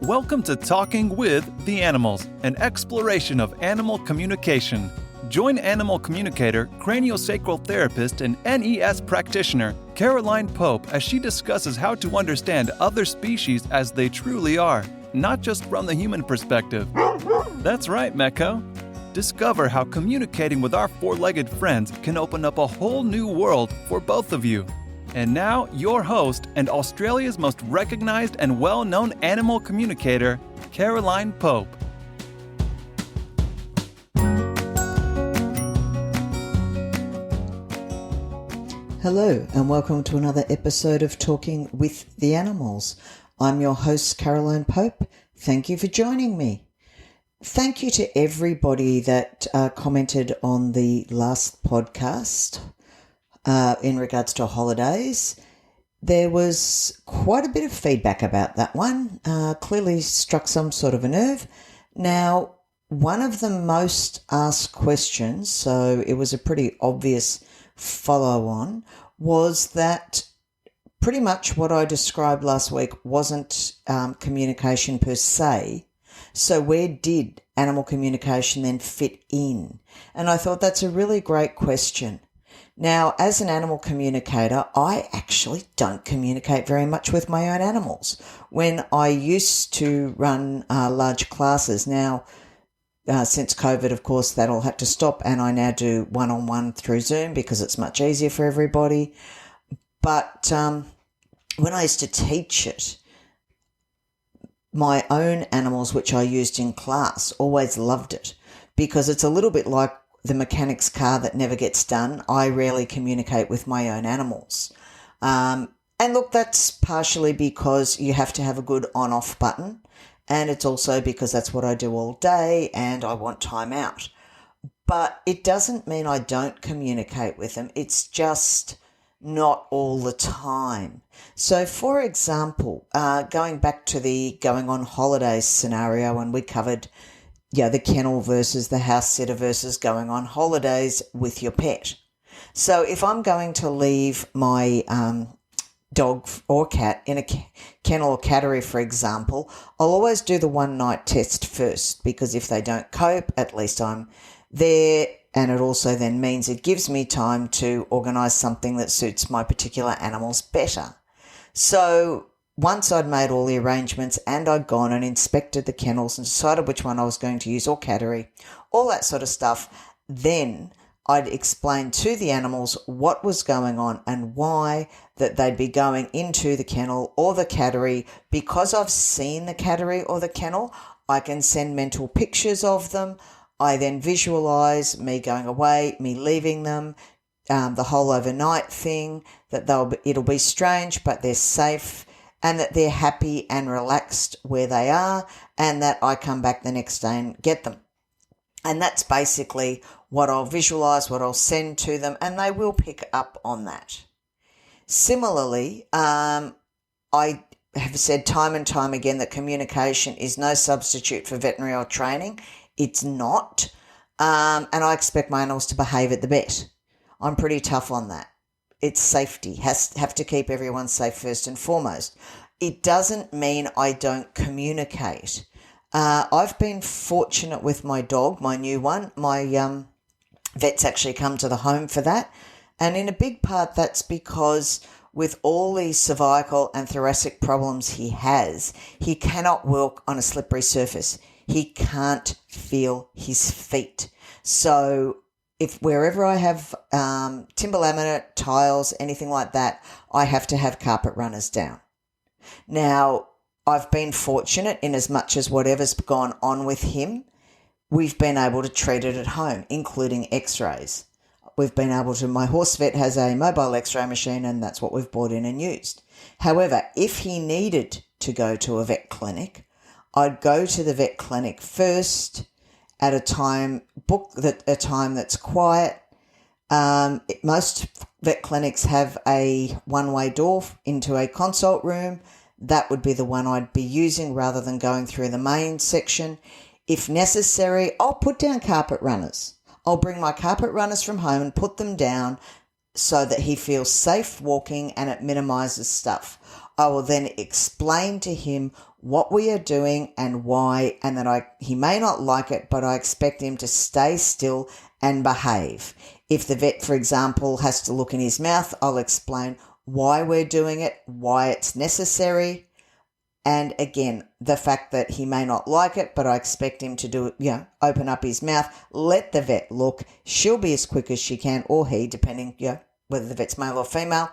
Welcome to Talking with the Animals, an exploration of animal communication. Join animal communicator, craniosacral therapist, and NES practitioner Caroline Pope as she discusses how to understand other species as they truly are, not just from the human perspective. That's right, Meko. Discover how communicating with our four-legged friends can open up a whole new world for both of you. And now, your host and Australia's most recognized and well-known animal communicator, Caroline Pope. Hello, and welcome to another episode of Talking with the Animals. I'm your host, Caroline Pope. Thank you for joining me. Thank you to everybody that commented on the last podcast. In regards to holidays. There was quite a bit of feedback about that one. Clearly struck some sort of a nerve. Now, one of the most asked questions, so it was a pretty obvious follow-on, was that pretty much what I described last week wasn't communication per se. So where did animal communication then fit in? And I thought that's a really great question. Now, as an animal communicator, I actually don't communicate very much with my own animals. When I used to run large classes, now since COVID, of course, that all had to stop, and I now do one-on-one through Zoom because it's much easier for everybody. But when I used to teach it, my own animals, which I used in class, always loved it because it's a little bit like the mechanic's car that never gets done. I rarely communicate with my own animals. And look, that's partially because you have to have a good on-off button. And it's also because that's what I do all day and I want time out. But it doesn't mean I don't communicate with them. It's just not all the time. So, for example, going back to the going on holidays scenario, and we covered the kennel versus the house sitter versus going on holidays with your pet. So if I'm going to leave my dog or cat in a kennel or cattery, for example, I'll always do the one-night test first because if they don't cope, at least I'm there, and it also then means it gives me time to organise something that suits my particular animals better. So once I'd made all the arrangements and I'd gone and inspected the kennels and decided which one I was going to use or cattery, all that sort of stuff, then I'd explain to the animals what was going on and why that they'd be going into the kennel or the cattery. Because I've seen the cattery or the kennel, I can send mental pictures of them. I then visualise me going away, me leaving them, the whole overnight thing, that it'll be strange, but they're safe, and that they're happy and relaxed where they are, and that I come back the next day and get them. And that's basically what I'll visualise, what I'll send to them, and they will pick up on that. Similarly, I have said time and time again that communication is no substitute for veterinary training. It's not. And I expect my animals to behave at the vet. I'm pretty tough on that. It's safety, have to keep everyone safe first and foremost. It doesn't mean I don't communicate. I've been fortunate with my dog, my new one. My vet's actually come to the home for that. And in a big part, that's because with all the cervical and thoracic problems he has, he cannot walk on a slippery surface. He can't feel his feet. So if wherever I have timber laminate, tiles, anything like that, I have to have carpet runners down. Now, I've been fortunate in as much as whatever's gone on with him, we've been able to treat it at home, including x-rays. My horse vet has a mobile x-ray machine, and that's what we've bought in and used. However, if he needed to go to a vet clinic, I'd go to the vet clinic first, at a time that's quiet. Most vet clinics have a one-way door into a consult room. That would be the one I'd be using rather than going through the main section. If necessary, I'll put down carpet runners. I'll bring my carpet runners from home and put them down so that he feels safe walking and it minimises stuff. I will then explain to him what we are doing and why, and that he may not like it, but I expect him to stay still and behave. If the vet, for example, has to look in his mouth, I'll explain why we're doing it, why it's necessary, and again, the fact that he may not like it, but I expect him to do it, open up his mouth, let the vet look. She'll be as quick as she can, or he, depending, whether the vet's male or female,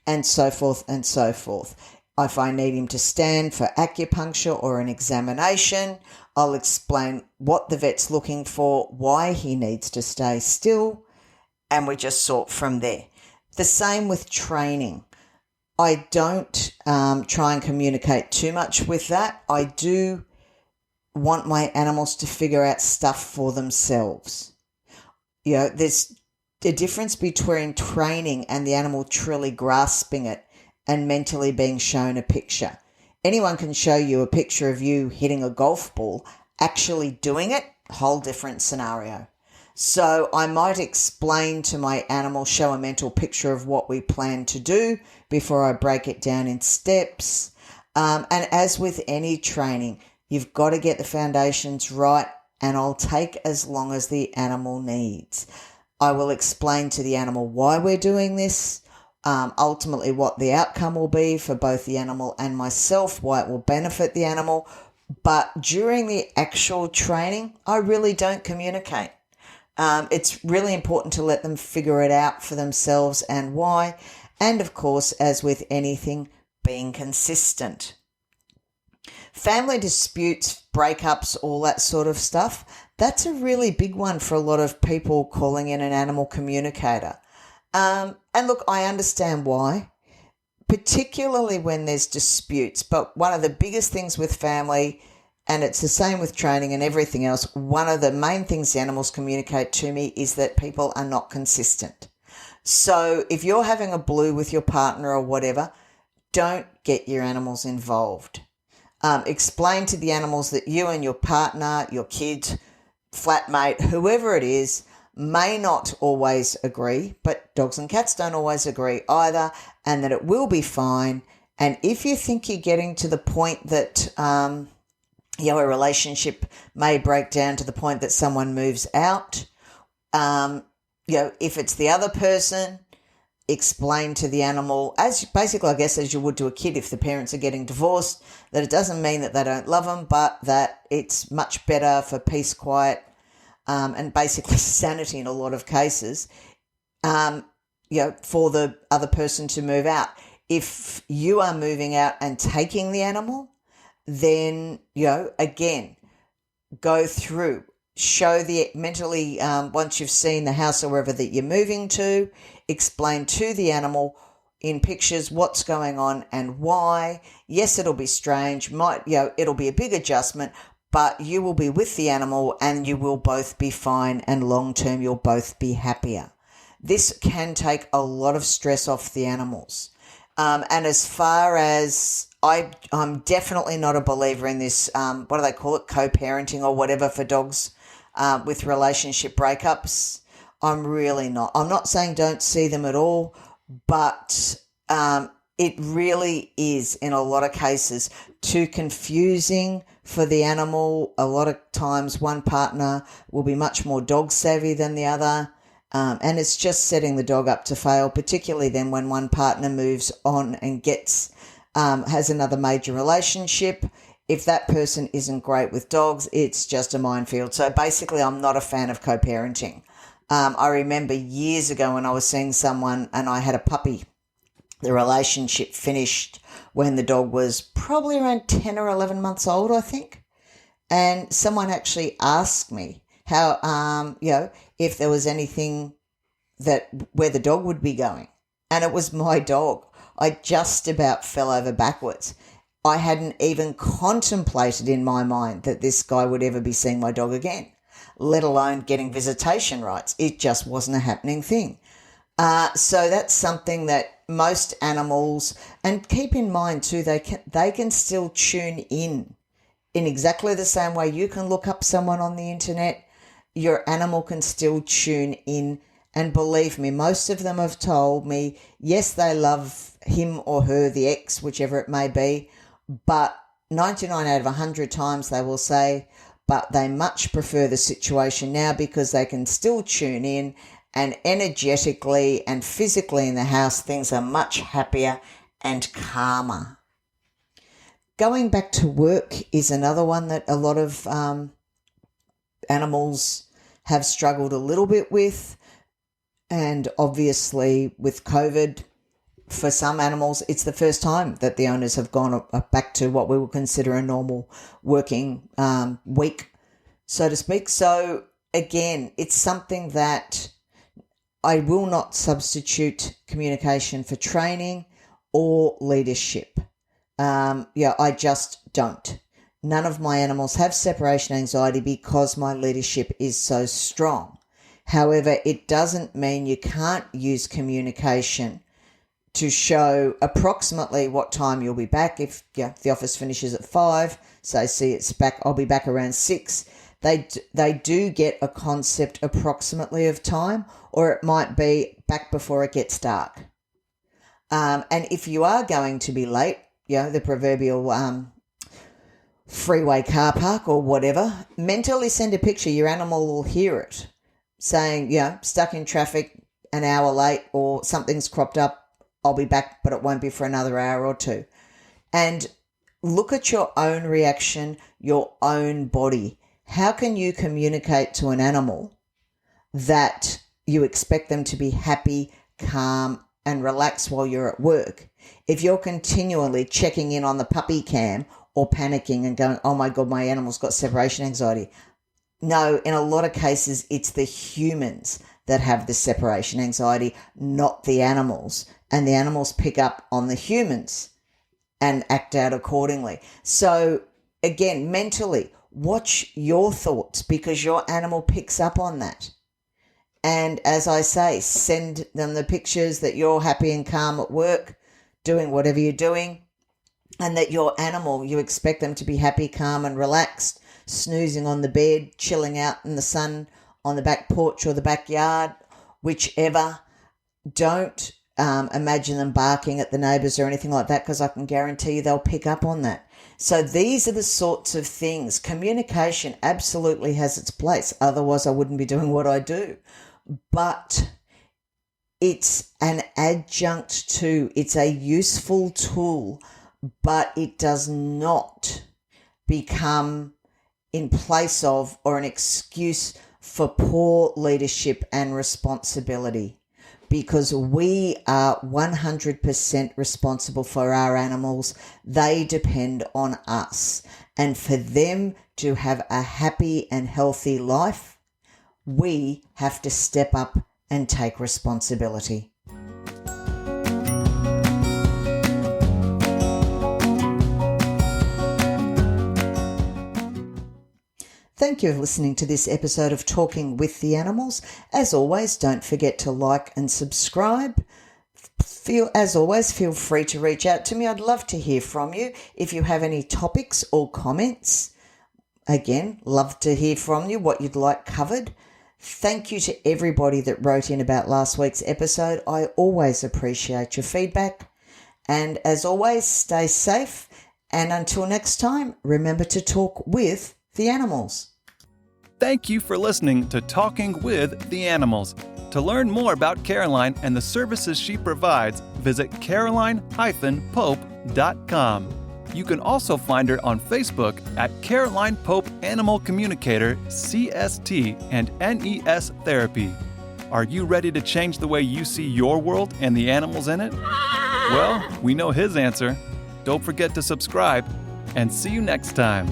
and so forth and so forth. If I need him to stand for acupuncture or an examination, I'll explain what the vet's looking for, why he needs to stay still, and we just sort from there. The same with training. I don't try and communicate too much with that. I do want my animals to figure out stuff for themselves. There's a difference between training and the animal truly grasping it and mentally being shown a picture. Anyone can show you a picture of you hitting a golf ball. Actually doing it, whole different scenario. So I might explain to my animal, show a mental picture of what we plan to do before I break it down in steps. And as with any training, you've got to get the foundations right, and I'll take as long as the animal needs. I will explain to the animal why we're doing this, ultimately what the outcome will be for both the animal and myself, why it will benefit the animal. But during the actual training, I really don't communicate. It's really important to let them figure it out for themselves and why. And of course, as with anything, being consistent. Family disputes, breakups, all that sort of stuff, that's a really big one for a lot of people calling in an animal communicator. And look, I understand why, particularly when there's disputes. But one of the biggest things with family, and it's the same with training and everything else, one of the main things the animals communicate to me is that people are not consistent. So if you're having a blue with your partner or whatever, don't get your animals involved. Explain to the animals that you and your partner, your kid, flatmate, whoever it is, may not always agree, but dogs and cats don't always agree either, and that it will be fine. And if you think you're getting to the point that a relationship may break down to the point that someone moves out, if it's the other person, explain to the animal, as basically, I guess, as you would to a kid if the parents are getting divorced, that it doesn't mean that they don't love them, but that it's much better for peace, quiet, and basically sanity in a lot of cases, for the other person to move out. If you are moving out and taking the animal, then, again, go through, show the mentally, once you've seen the house or wherever that you're moving to, explain to the animal in pictures what's going on and why. Yes, it'll be strange, it'll be a big adjustment, but you will be with the animal and you will both be fine, and long term you'll both be happier. This can take a lot of stress off the animals. And as far as I'm definitely not a believer in this, what do they call it, co-parenting or whatever for dogs with relationship breakups. I'm really not. I'm not saying don't see them at all, but it really is, in a lot of cases, too confusing for the animal. A lot of times one partner will be much more dog savvy than the other. And it's just setting the dog up to fail, particularly then when one partner moves on and has another major relationship. If that person isn't great with dogs, it's just a minefield. So basically, I'm not a fan of co-parenting. I remember years ago when I was seeing someone and I had a puppy. The relationship finished when the dog was probably around 10 or 11 months old, I think. And someone actually asked me how, if there was anything where the dog would be going. And it was my dog. I just about fell over backwards. I hadn't even contemplated in my mind that this guy would ever be seeing my dog again, let alone getting visitation rights. It just wasn't a happening thing. So that's something that most animals, and keep in mind too, they can still tune in exactly the same way you can look up someone on the internet. Your animal can still tune in And believe me, most of them have told me, yes, they love him or her, the ex, whichever it may be, but 99 out of 100 times they will say, but they much prefer the situation now because they can still tune in, and energetically and physically in the house, things are much happier and calmer. Going back to work is another one that a lot of animals have struggled a little bit with. And obviously with COVID, for some animals, it's the first time that the owners have gone back to what we would consider a normal working week, so to speak. So again, it's something that I will not substitute communication for training or leadership. I just don't. None of my animals have separation anxiety because my leadership is so strong. However, it doesn't mean you can't use communication to show approximately what time you'll be back. If the office finishes at 5, say, see, it's back, I'll be back around 6. They do get a concept approximately of time, or it might be back before it gets dark. And if you are going to be late, the proverbial freeway car park or whatever, mentally send a picture. Your animal will hear it, saying, stuck in traffic an hour late, or something's cropped up, I'll be back, but it won't be for another hour or two. And look at your own reaction, your own body. How can you communicate to an animal that you expect them to be happy, calm, and relaxed while you're at work if you're continually checking in on the puppy cam or panicking and going, oh my God, my animal's got separation anxiety? No, in a lot of cases, it's the humans that have the separation anxiety, not the animals. And the animals pick up on the humans and act out accordingly. So again, mentally, watch your thoughts because your animal picks up on that. And as I say, send them the pictures that you're happy and calm at work, doing whatever you're doing, and that your animal, you expect them to be happy, calm and relaxed, snoozing on the bed, chilling out in the sun on the back porch or the backyard, whichever. Don't imagine them barking at the neighbours or anything like that, because I can guarantee you they'll pick up on that. So these are the sorts of things. Communication absolutely has its place. Otherwise, I wouldn't be doing what I do. But it's an adjunct to, it's a useful tool, but it does not become in place of or an excuse for poor leadership and responsibility. Because we are 100% responsible for our animals. They depend on us. And for them to have a happy and healthy life, we have to step up and take responsibility. Thank you for listening to this episode of Talking with the Animals. As always, don't forget to like and subscribe. As always, feel free to reach out to me. I'd love to hear from you. If you have any topics or comments, again, love to hear from you, what you'd like covered. Thank you to everybody that wrote in about last week's episode. I always appreciate your feedback. And as always, stay safe. And until next time, remember to talk with the animals. Thank you for listening to Talking with the Animals. To learn more about Caroline and the services she provides, visit caroline-pope.com. You can also find her on Facebook at Caroline Pope Animal Communicator, CST, and NES Therapy. Are you ready to change the way you see your world and the animals in it? Well, we know his answer. Don't forget to subscribe, and see you next time.